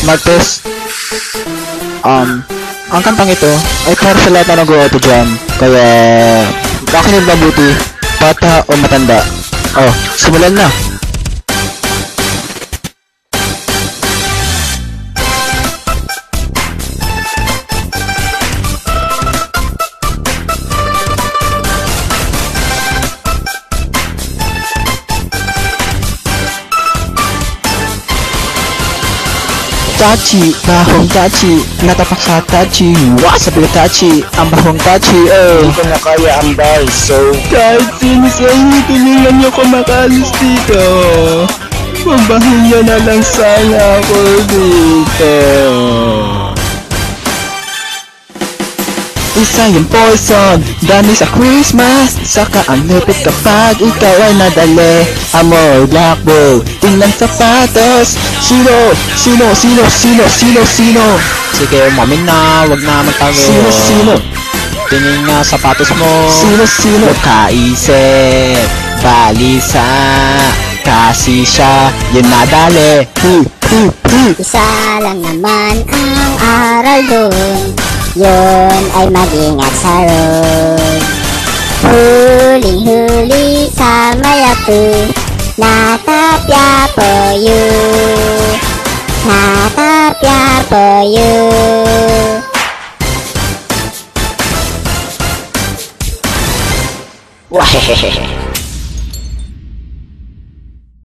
Martes, ang kantang ito ay para sa lahat na nag-auto dyan. Kaya, makinig mabuti, bata o matanda. Oh, simulan na! Tachi, bahong tachi, natapak sa tachi, sabi ka tachi, ang bahong tachi, Hindi ko na kaya ang dahil, so Kahit sino sa inyo, tulungan niyo ko makalis dito. Mabahin niyo na lang sana ako dito. Isa yung poison, dami sa Christmas, saka ang lupit kapag ikaw ay nadali. Amoy blackboard, tingnan sapatos, sino? Sige, umamin na, wag na magtago. Sino? Tingin nga sapatos mo. Sino? Kaisip, balisa, kasi siya yung nadali. Isa lang naman ang aral dun, yun ay mag-ingat sa road. Huling-huli sa mayapu, natapya for you, natapya for you. wahehehe.